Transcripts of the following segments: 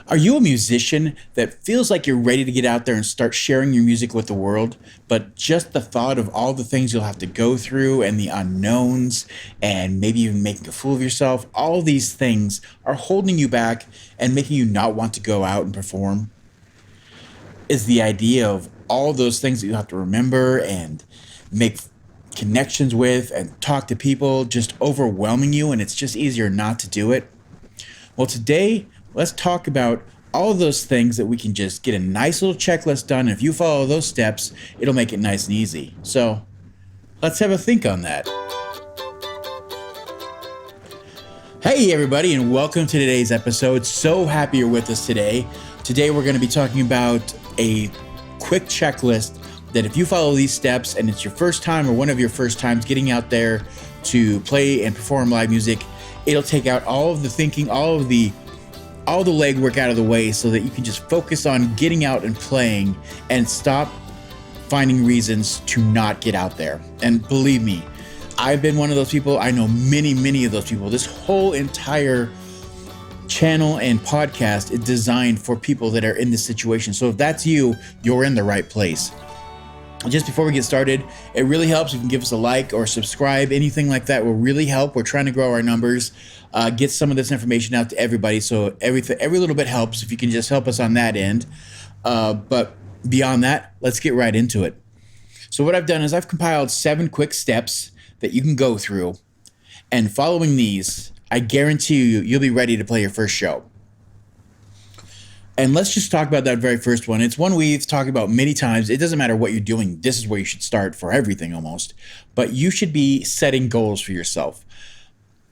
Are you a musician that feels like you're ready to get out there and start sharing your music with the world, but just the thought of all the things you'll have to go through and the unknowns and maybe even making a fool of yourself, all these things are holding you back and making you not want to go out and perform? Is the idea of all those things that you have to remember and make connections with and talk to people just overwhelming you and it's just easier not to do it? Well, today, let's talk about all of those things that we can just get a nice little checklist done. If you follow those steps, it'll make it nice and easy. So let's have a think on that. Hey, everybody, and welcome to today's episode. So happy you're with us today. Today, we're going to be talking about a quick checklist that if you follow these steps and it's your first time or one of your first times getting out there to play and perform live music, it'll take out all of the thinking, all the legwork out of the way so that you can just focus on getting out and playing and stop finding reasons to not get out there. And believe me, I've been one of those people. I know many of those people. This whole entire channel and podcast is designed for people that are in this situation. So if that's you, you're in the right place. Just before we get started, it really helps if you can give us a like or subscribe. Anything like that will really help. We're trying to grow our numbers, get some of this information out to everybody. So every little bit helps if you can just help us on that end. But beyond that, let's get right into it. So what I've done is I've compiled 7 quick steps that you can go through. And following these, I guarantee you'll be ready to play your first show. And let's just talk about that very first one. It's one we've talked about many times. It doesn't matter what you're doing. This is where you should start for everything almost. But you should be setting goals for yourself.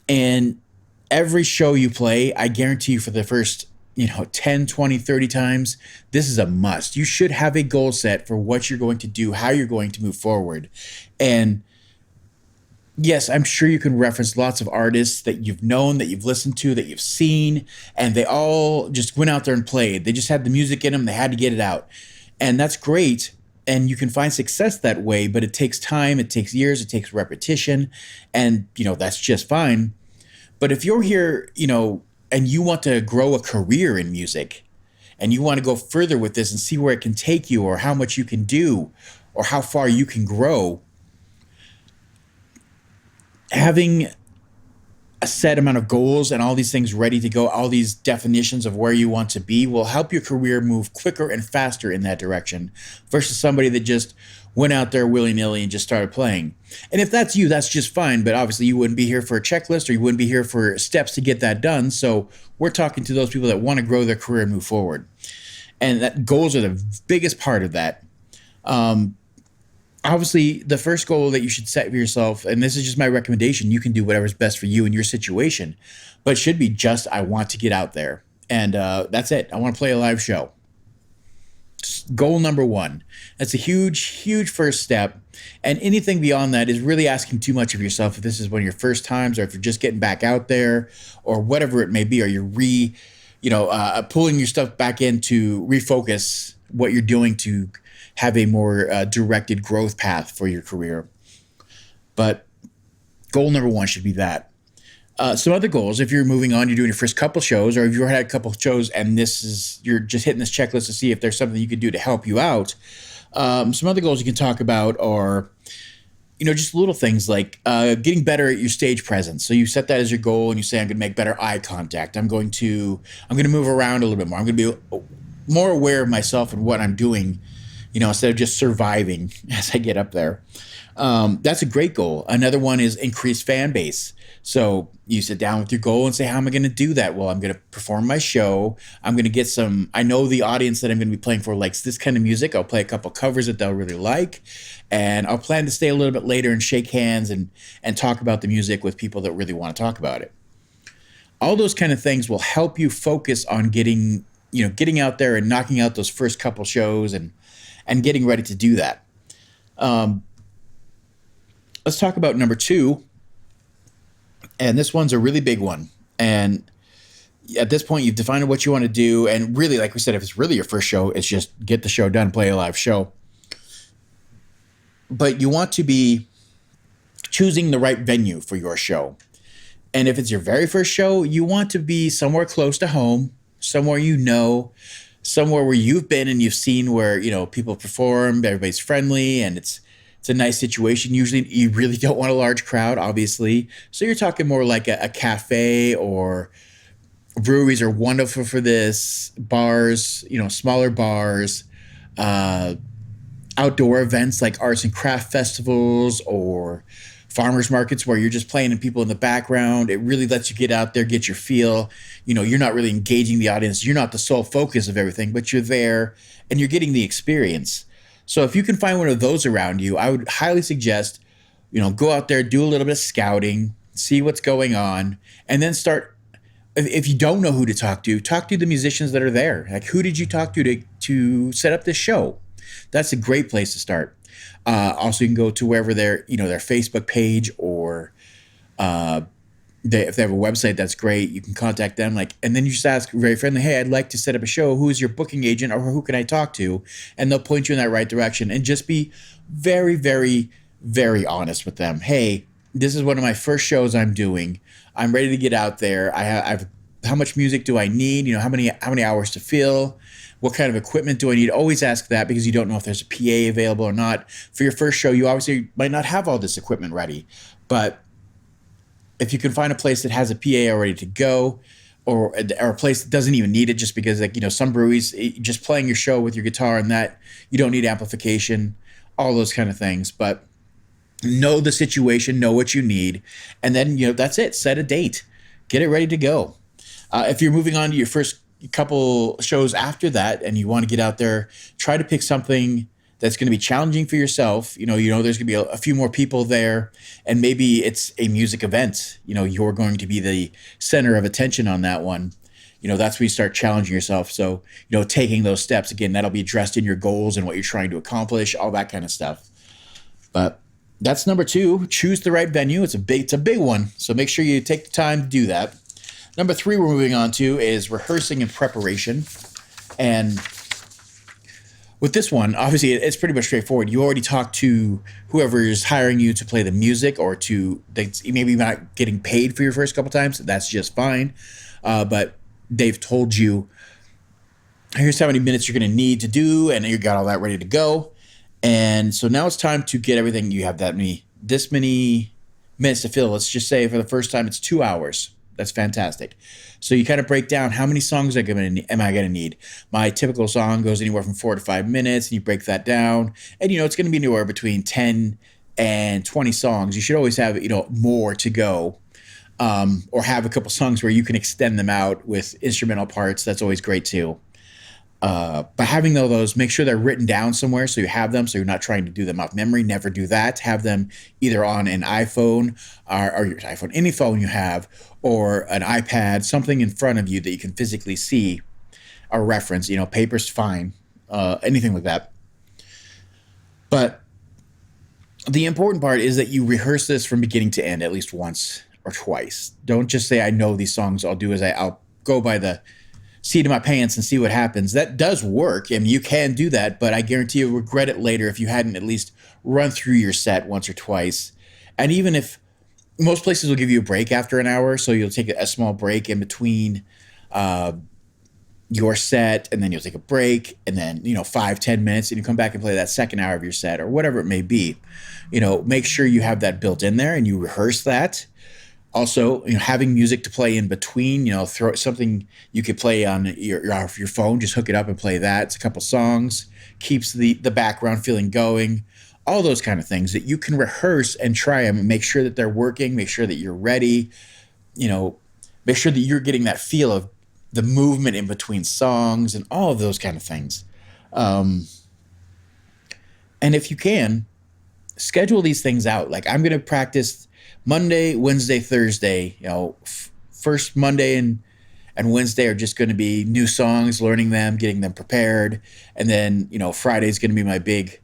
And every show you play, I guarantee you for the first 10, 20, 30 times, this is a must. You should have a goal set for what you're going to do, how you're going to move forward. And yes, I'm sure you can reference lots of artists that you've known, that you've listened to, that you've seen, and they all just went out there and played. They just had the music in them. They had to get it out. And that's great. And you can find success that way, but it takes time. It takes years. It takes repetition. And, that's just fine. But if you're here, and you want to grow a career in music and you want to go further with this and see where it can take you or how much you can do or how far you can grow, having a set amount of goals and all these things ready to go, all these definitions of where you want to be will help your career move quicker and faster in that direction versus somebody that just went out there willy-nilly and just started playing. And if that's you, that's just fine. But obviously you wouldn't be here for a checklist or you wouldn't be here for steps to get that done. So we're talking to those people that want to grow their career and move forward. And that goals are the biggest part of that. Obviously, the first goal that you should set for yourself, and this is just my recommendation, you can do whatever's best for you in your situation, but it should be just, I want to get out there. And that's it. I want to play a live show. Goal number 1. That's a huge first step. And anything beyond that is really asking too much of yourself if this is one of your first times or if you're just getting back out there or whatever it may be, or you're pulling your stuff back in to refocus what you're doing to have a more directed growth path for your career. But goal number 1 should be that. Some other goals, if you're moving on, you're doing your first couple shows, or if you've had a couple shows and you're just hitting this checklist to see if there's something you could do to help you out. Some other goals you can talk about are, just little things like getting better at your stage presence. So you set that as your goal and you say, I'm going to make better eye contact. I'm going to move around a little bit more. I'm going to be more aware of myself and what I'm doing, instead of just surviving as I get up there. That's a great goal. Another one is increase fan base. So you sit down with your goal and say, how am I going to do that? Well, I'm going to perform my show. I'm going to get I know the audience that I'm going to be playing for likes this kind of music. I'll play a couple covers that they'll really like. And I'll plan to stay a little bit later and shake hands and talk about the music with people that really want to talk about it. All those kind of things will help you focus on getting out there and knocking out those first couple shows and getting ready to do that. Let's talk about number 2. And this one's a really big one. And at this point, you've defined what you want to do. And really, like we said, if it's really your first show, it's just get the show done, play a live show. But you want to be choosing the right venue for your show. And if it's your very first show, you want to be somewhere close to home somewhere somewhere where you've been and you've seen where, people perform, everybody's friendly, and it's a nice situation. Usually you really don't want a large crowd, obviously. So you're talking more like a cafe, or breweries are wonderful for this. Bars, smaller bars, uh, outdoor events like arts and craft festivals or farmers markets where you're just playing and people in the background. It really lets you get out there, get your feel. You're not really engaging the audience. You're not the sole focus of everything, but you're there and you're getting the experience. So if you can find one of those around you, I would highly suggest, go out there, do a little bit of scouting, see what's going on, and then start. If you don't know who to talk to the musicians that are there. Like, who did you talk to set up this show? That's a great place to start. Also, you can go to wherever their Facebook page, or if they have a website, that's great. You can contact them, and then you just ask very friendly, "Hey, I'd like to set up a show. Who is your booking agent, or who can I talk to?" And they'll point you in that right direction. And just be very, very, very honest with them. Hey, this is one of my first shows I'm doing. I'm ready to get out there. I've how much music do I need? How many hours to fill? What kind of equipment do I need? Always ask that, because you don't know if there's a PA available or not. For your first show, you obviously might not have all this equipment ready. But if you can find a place that has a PA already to go, or a place that doesn't even need it, just because, some breweries, just playing your show with your guitar and that, you don't need amplification, all those kind of things. But know the situation, know what you need, and then, that's it. Set a date. Get it ready to go. If you're moving on to your first couple shows after that and you want to get out there, try to pick something that's going to be challenging for yourself. There's going to be a few more people there, and maybe it's a music event. You're going to be the center of attention on that one. That's where you start challenging yourself. So, taking those steps, again, that'll be addressed in your goals and what you're trying to accomplish, all that kind of stuff. But that's number 2. Choose the right venue. It's a big one. So make sure you take the time to do that. Number 3 we're moving on to is rehearsing and preparation. And with this one, obviously, it's pretty much straightforward. You already talked to whoever is hiring you to play the music, or maybe not getting paid for your first couple times. That's just fine. But they've told you, here's how many minutes you're going to need to do, and you got all that ready to go. And so now it's time to get everything. You have this many minutes to fill. Let's just say for the first time, it's 2 hours. That's fantastic. So you kind of break down how many songs am I going to need. My typical song goes anywhere from 4 to 5 minutes, and you break that down. And, it's going to be anywhere between 10 and 20 songs. You should always have, more to go, or have a couple songs where you can extend them out with instrumental parts. That's always great too. By having those, make sure they're written down somewhere so you have them, so you're not trying to do them off memory. Never do that. Have them either on an iPhone, or your iPhone, any phone you have, or an iPad, something in front of you that you can physically see or reference. Paper's fine, anything like that. But the important part is that you rehearse this from beginning to end at least once or twice. Don't just say, I know these songs. I'll go by the seat of my pants and see what happens. That does work, and you can do that, but I guarantee you'll regret it later if you hadn't at least run through your set once or twice. And even if most places will give you a break after an hour, so you'll take a small break in between your set, and then you'll take a break, and then 5-10 minutes, and you come back and play that second hour of your set, or whatever it may be. Make sure you have that built in there and you rehearse that. Also, having music to play in between, throw something you could play on your phone, just hook it up and play that. It's a couple songs, keeps the background feeling going, all those kind of things that you can rehearse and try them and make sure that they're working, make sure that you're ready, make sure that you're getting that feel of the movement in between songs and all of those kind of things. And if you can, schedule these things out. Like, I'm going to practice Monday, Wednesday, Thursday. First Monday and Wednesday are just going to be new songs, learning them, getting them prepared. And then, Friday is going to be my big,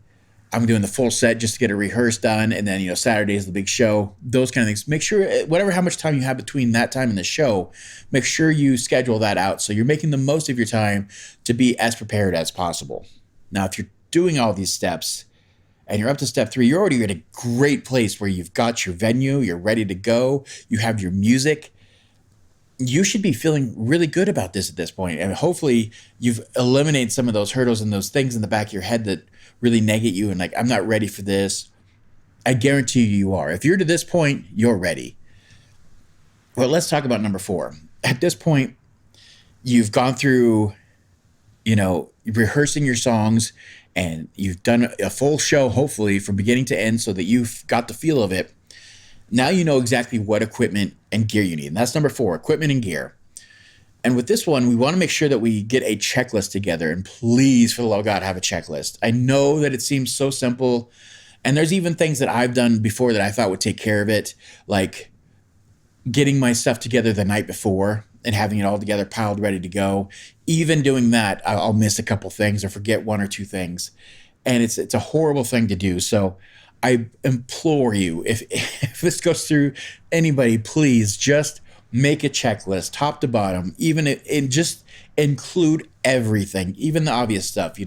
I'm doing the full set just to get a rehearse done. And then, Saturday is the big show, those kind of things. Make sure, how much time you have between that time and the show, make sure you schedule that out so you're making the most of your time to be as prepared as possible. Now, if you're doing all these steps, and you're up to step 3, you're already at a great place where you've got your venue, you're ready to go, you have your music. you should be feeling really good about this at this point. And hopefully you've eliminated some of those hurdles and those things in the back of your head that really negate you and like, I'm not ready for this. I guarantee you are. If you're to this point, you're ready. Well, let's talk about number 4. At this point, you've gone through, rehearsing your songs and you've done a full show, hopefully from beginning to end so that you've got the feel of it. Now you know exactly what equipment and gear you need. And that's number 4, equipment and gear. And with this one, we want to make sure that we get a checklist together. And please, for the love of God, have a checklist. I know that it seems so simple. And there's even things that I've done before that I thought would take care of it, like getting my stuff together the night before and having it all together, piled, ready to go. Even doing that, I'll miss a couple things or forget 1 or 2 things. And it's a horrible thing to do. So I implore you, if this goes through anybody, please just make a checklist, top to bottom, even and just include everything, even the obvious stuff,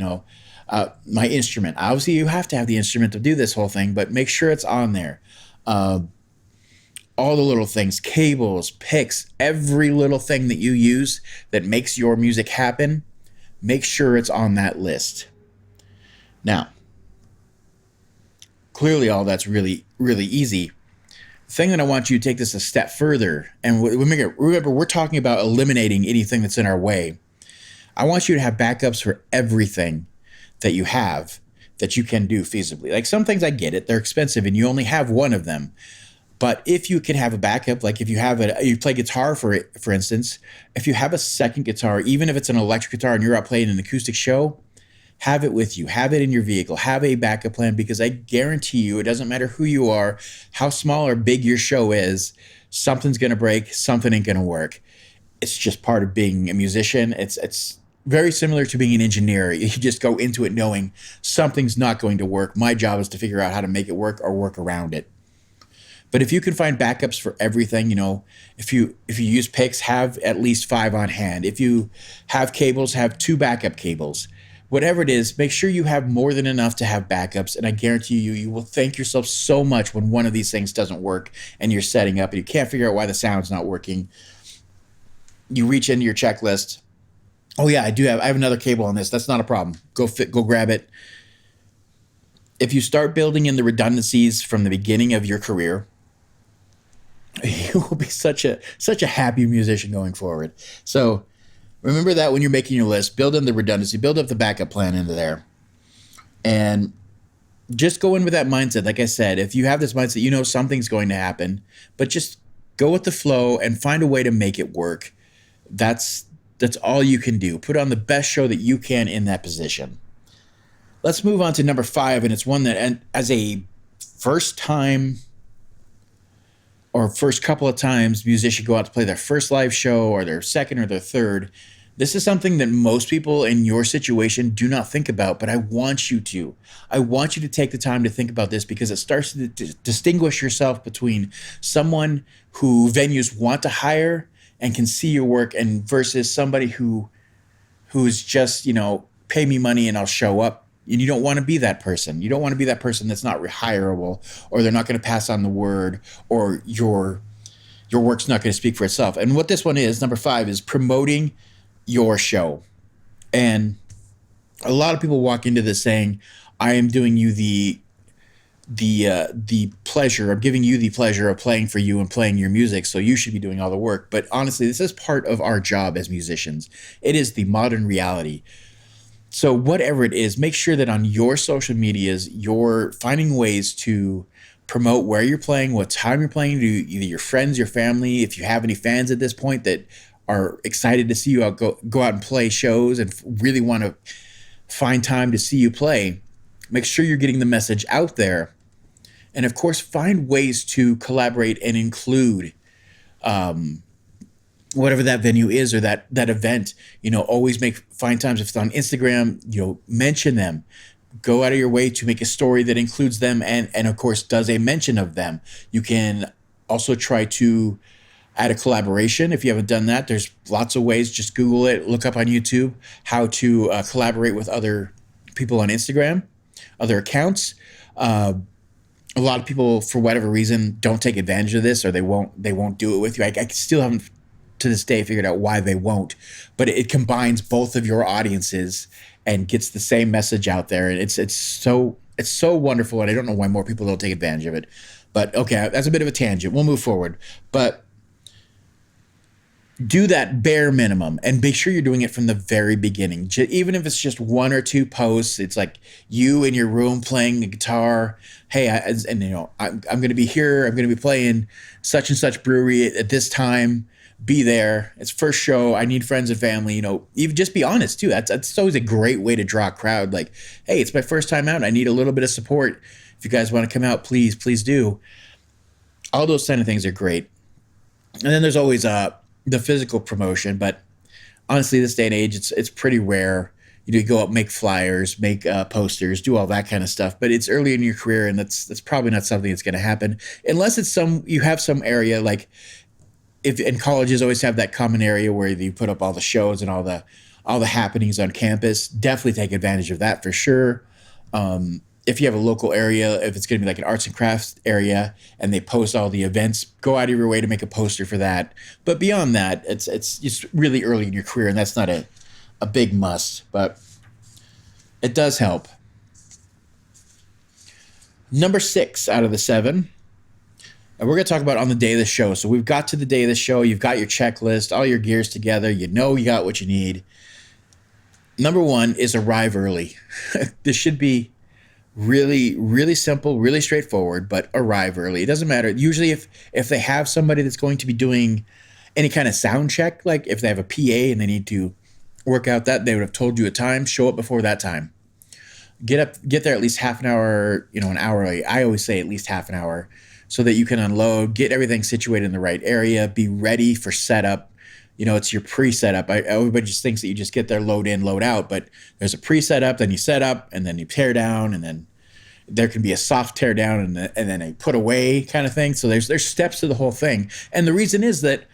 my instrument. Obviously, you have to have the instrument to do this whole thing, but make sure it's on there. All the little things, cables, picks, every little thing that you use that makes your music happen, make sure it's on that list. Now, clearly all that's really, really easy. The thing that I want you to take this a step further, and remember, we're talking about eliminating anything that's in our way. I want you to have backups for everything that you have that you can do feasibly. Like some things, I get it, they're expensive and you only have one of them. But if you can have a backup, like if you have you play guitar for instance, if you have a second guitar, even if it's an electric guitar and you're out playing an acoustic show, have it with you, have it in your vehicle, have a backup plan, because I guarantee you, it doesn't matter who you are, how small or big your show is, something's going to break, something ain't going to work. It's just part of being a musician. It's very similar to being an engineer. You just go into it knowing something's not going to work. My job is to figure out how to make it work or work around it. But if you can find backups for everything, if you use picks, have at least 5 on hand. If you have cables, have 2 backup cables. Whatever it is, make sure you have more than enough to have backups. And I guarantee you will thank yourself so much when one of these things doesn't work and you're setting up and you can't figure out why the sound's not working. You reach into your checklist. Oh yeah, I have another cable on this. That's not a problem. Go grab it. If you start building in the redundancies from the beginning of your career, you will be such a happy musician going forward. So remember that when you're making your list, build in the redundancy, build up the backup plan into there. And just go in with that mindset. Like I said, if you have this mindset, something's going to happen, but just go with the flow and find a way to make it work. That's all you can do. Put on the best show that you can in that position. Let's move on to number 5, and it's one that, as a first time or first couple of times musicians go out to play their first live show or their second or their third, this is something that most people in your situation do not think about, but I want you to. I want you to take the time to think about this, because it starts to distinguish yourself between someone who venues want to hire and can see your work, and versus somebody who's just, pay me money and I'll show up. And you don't want to be that person. You don't want to be that person that's not rehireable, or they're not going to pass on the word, or your work's not going to speak for itself. And what this one is, number 5, is promoting your show. And a lot of people walk into this saying, I am doing you the pleasure, I'm giving you the pleasure of playing for you and playing your music, so you should be doing all the work. But honestly, this is part of our job as musicians. It is the modern reality. So whatever it is, make sure that on your social medias, you're finding ways to promote where you're playing, what time you're playing, to either your friends, your family, if you have any fans at this point that are excited to see you go out and play shows and really want to find time to see you play. Make sure you're getting the message out there. And of course, find ways to collaborate and include whatever that venue is or that event. Always find times. If it's on Instagram, mention them. Go out of your way to make a story that includes them and of course does a mention of them. You can also try to add a collaboration. If you haven't done that, there's lots of ways. Just Google it, look up on YouTube how to collaborate with other people on Instagram, other accounts. A lot of people, for whatever reason, don't take advantage of this, or they won't do it with you. I still haven't to this day figured out why they won't, but it combines both of your audiences and gets the same message out there. And it's so wonderful. And I don't know why more people don't take advantage of it. But okay, that's a bit of a tangent. We'll move forward. But do that bare minimum and make sure you're doing it from the very beginning. Even if it's just one or two posts, it's like you in your room playing the guitar. Hey, I'm going to be here. I'm going to be playing such and such brewery at this time. Be there. It's first show. I need friends and family. Even just be honest too. That's always a great way to draw a crowd. Like, hey, it's my first time out. I need a little bit of support. If you guys want to come out, please do. All those kind of things are great. And then there's always the physical promotion, but honestly, this day and age, it's pretty rare. You go up, make flyers, make posters, do all that kind of stuff. But it's early in your career, and that's probably not something that's going to happen unless it's you have some area like if in colleges always have that common area where you put up all the shows and all the happenings on campus. Definitely take advantage of that for sure. If you have a local area, if it's going to be like an arts and crafts area and they post all the events, go out of your way to make a poster for that. But beyond that, it's just really early in your career, and that's not a big must, but it does help. Number 6 out of the 7, and we're going to talk about on the day of the show. So we've got to the day of the show. You've got your checklist, all your gears together. You got what you need. Number 1 is arrive early. This should be really, really simple, really straightforward, but arrive early. It doesn't matter. Usually if they have somebody that's going to be doing any kind of sound check, like if they have a PA and they need to work out that, they would have told you a time, show up before that time. Get there at least half an hour, an hour early. I always say at least half an hour so that you can unload, get everything situated in the right area, be ready for setup. It's your pre-setup. Everybody just thinks that you just get there, load in, load out, but there's a pre-setup, then you set up, and then you tear down, and then there can be a soft tear down and then a put away kind of thing. So there's steps to the whole thing. And the reason is that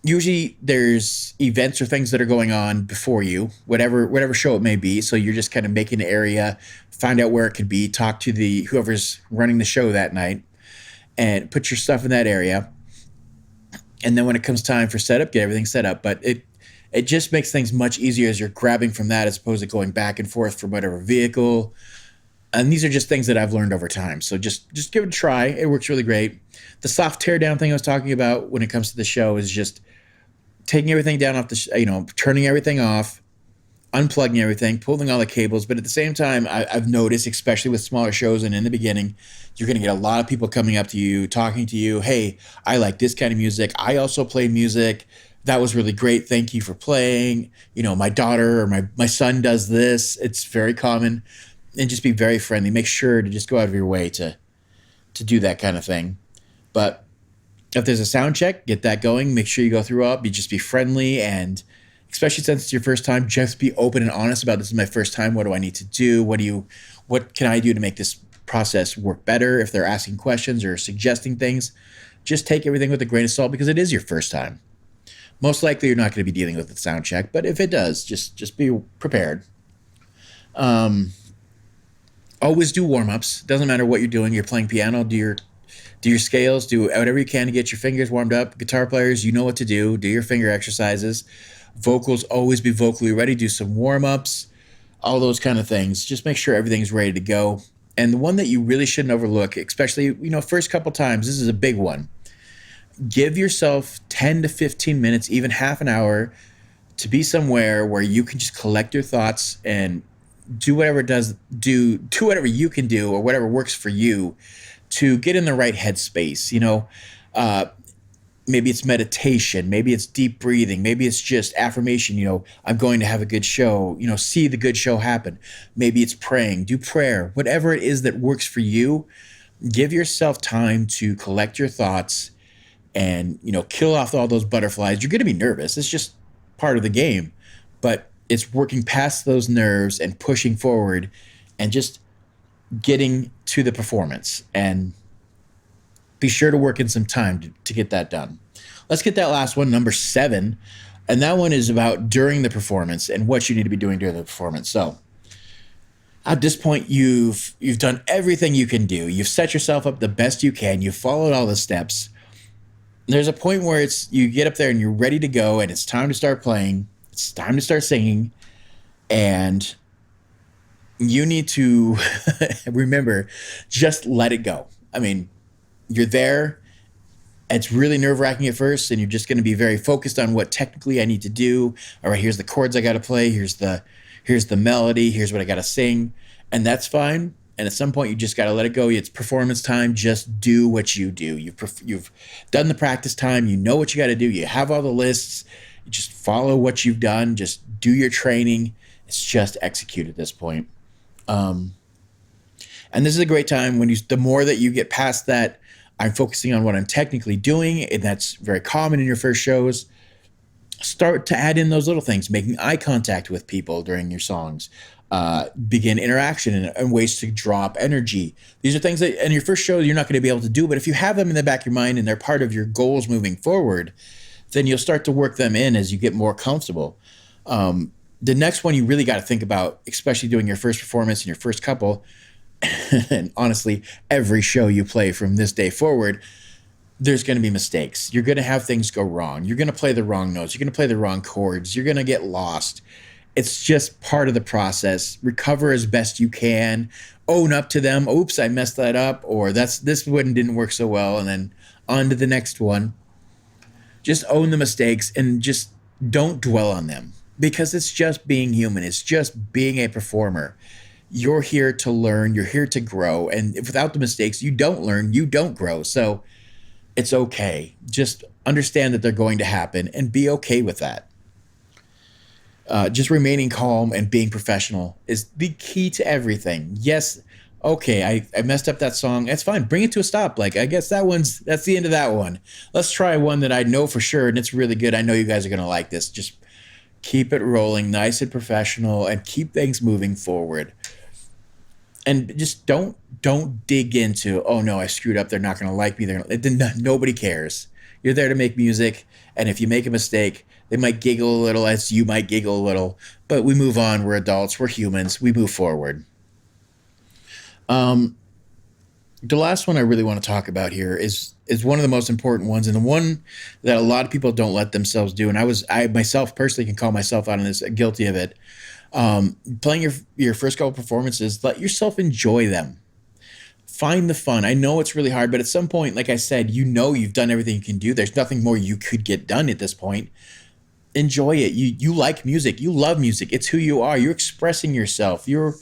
usually there's events or things that are going on before you, whatever show it may be. So you're just kind of making the area, find out where it could be, talk to whoever's running the show that night, and put your stuff in that area. And then when it comes time for setup, get everything set up. But it just makes things much easier as you're grabbing from that as opposed to going back and forth from whatever vehicle. And these are just things that I've learned over time. So just give it a try. It works really great. The soft tear down thing I was talking about when it comes to the show is just taking everything down off turning everything off, unplugging everything, pulling all the cables. But at the same time, I've noticed, especially with smaller shows and in the beginning, you're going to get a lot of people coming up to you, talking to you. Hey, I like this kind of music. I also play music. That was really great. Thank you for playing. My daughter or my son does this. It's very common. And just be very friendly. Make sure to just go out of your way to do that kind of thing. But if there's a sound check, get that going. Make sure you go through up. Just be friendly, and especially since it's your first time, just be open and honest about this is my first time. What do I need to do? What can I do to make this process work better? If they're asking questions or suggesting things, just take everything with a grain of salt because it is your first time. Most likely you're not going to be dealing with the sound check, but if it does, just be prepared. Always do warm-ups. Doesn't matter what you're doing. You're playing piano, do your scales, do whatever you can to get your fingers warmed up. Guitar players, you know what to do. Do your finger exercises. Vocals, always be vocally ready. Do some warm-ups, all those kind of things. Just make sure everything's ready to go. And the one that you really shouldn't overlook, especially, first couple times, this is a big one. Give yourself 10 to 15 minutes, even half an hour, to be somewhere where you can just collect your thoughts and do whatever whatever you can do or whatever works for you to get in the right headspace. Maybe it's meditation, maybe it's deep breathing, maybe it's just affirmation, I'm going to have a good show, see the good show happen. Maybe it's praying, do prayer, whatever it is that works for you. Give yourself time to collect your thoughts and, kill off all those butterflies. You're going to be nervous. It's just part of the game, but it's working past those nerves and pushing forward and just getting to the performance, and be sure to work in some time to get that done. Let's get that last one, number 7. And that one is about during the performance and what you need to be doing during the performance. So at this point, you've done everything you can do. You've set yourself up the best you can. You've followed all the steps. There's a point where you get up there and you're ready to go, and it's time to start playing. It's time to start singing, and you need to remember, just let it go. I mean, you're there. It's really nerve wracking at first, and you're just going to be very focused on what technically I need to do. All right, here's the chords I got to play. Here's the melody. Here's what I got to sing, and that's fine. And at some point, you just got to let it go. It's performance time. Just do what you do. You've done the practice time. You know what you got to do. You have all the lists. You just follow what you've done. Just do your training. It's just execute at this point. And this is a great time when the more that you get past that, I'm focusing on what I'm technically doing, and that's very common in your first shows. Start to add in those little things, making eye contact with people during your songs, begin interaction and ways to drop energy. These are things that in your first show you're not going to be able to do, but if you have them in the back of your mind and they're part of your goals moving forward, then you'll start to work them in as you get more comfortable. The next one you really got to think about, especially doing your first performance and your first couple, and honestly, every show you play from this day forward, there's going to be mistakes. You're going to have things go wrong. You're going to play the wrong notes. You're going to play the wrong chords. You're going to get lost. It's just part of the process. Recover as best you can. Own up to them. Oops, I messed that up. Or this one didn't work so well. And then on to the next one. Just own the mistakes and just don't dwell on them, because it's just being human. It's just being a performer. You're here to learn. You're here to grow. And without the mistakes, you don't learn. You don't grow. So it's okay. Just understand that they're going to happen and be okay with that. Just remaining calm and being professional is the key to everything. Yes, okay, I messed up that song. That's fine. Bring it to a stop. Like, I guess that's the end of that one. Let's try one that I know for sure and it's really good. I know you guys are going to like this. Just keep it rolling, nice and professional, and keep things moving forward. And just don't dig into, oh no, I screwed up. They're not going to like me. Nobody cares. You're there to make music, and if you make a mistake, they might giggle a little as you might giggle a little, but we move on. We're adults. We're humans. We move forward. The last one I really want to talk about here is one of the most important ones, and the one that a lot of people don't let themselves do. And I myself personally can call myself out on this, guilty of it. Playing your first couple performances, let yourself enjoy them. Find the fun. I know it's really hard, but at some point, like I said, you've done everything you can do. There's nothing more you could get done at this point. Enjoy it. You like music. You love music. It's who you are. You're expressing yourself. You're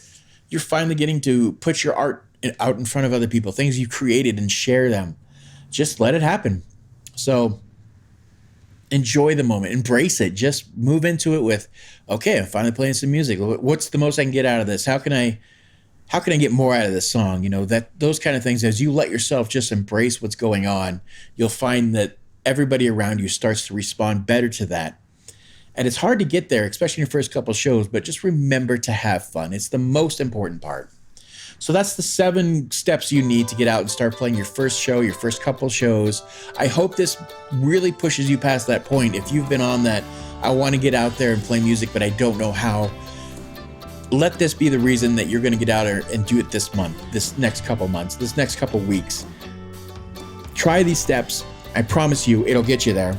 finally getting to put your art out in front of other people, things you created, and share them. Just let it happen. So enjoy the moment, embrace it. Just move into it with, okay, I'm finally playing some music. What's the most I can get out of this? How can I get more out of this song? Those kind of things. As you let yourself just embrace what's going on, you'll find that everybody around you starts to respond better to that. And it's hard to get there, especially in your first couple shows, but just remember to have fun. It's the most important part. So that's the 7 steps you need to get out and start playing your first show, your first couple shows. I hope this really pushes you past that point. If you've been on that, I want to get out there and play music, but I don't know how. Let this be the reason that you're going to get out there and do it this month, this next couple months, this next couple weeks. Try these steps. I promise you, it'll get you there.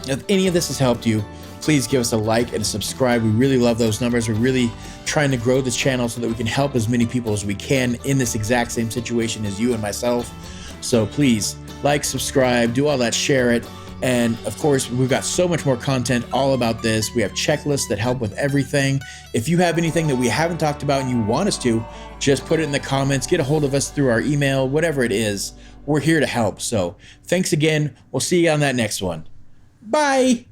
If any of this has helped you, please give us a like and a subscribe. We really love those numbers. We're really trying to grow this channel so that we can help as many people as we can in this exact same situation as you and myself. So please like, subscribe, do all that, share it. And of course, we've got so much more content all about this. We have checklists that help with everything. If you have anything that we haven't talked about and you want us to, just put it in the comments, get a hold of us through our email, whatever it is. We're here to help. So thanks again. We'll see you on that next one. Bye.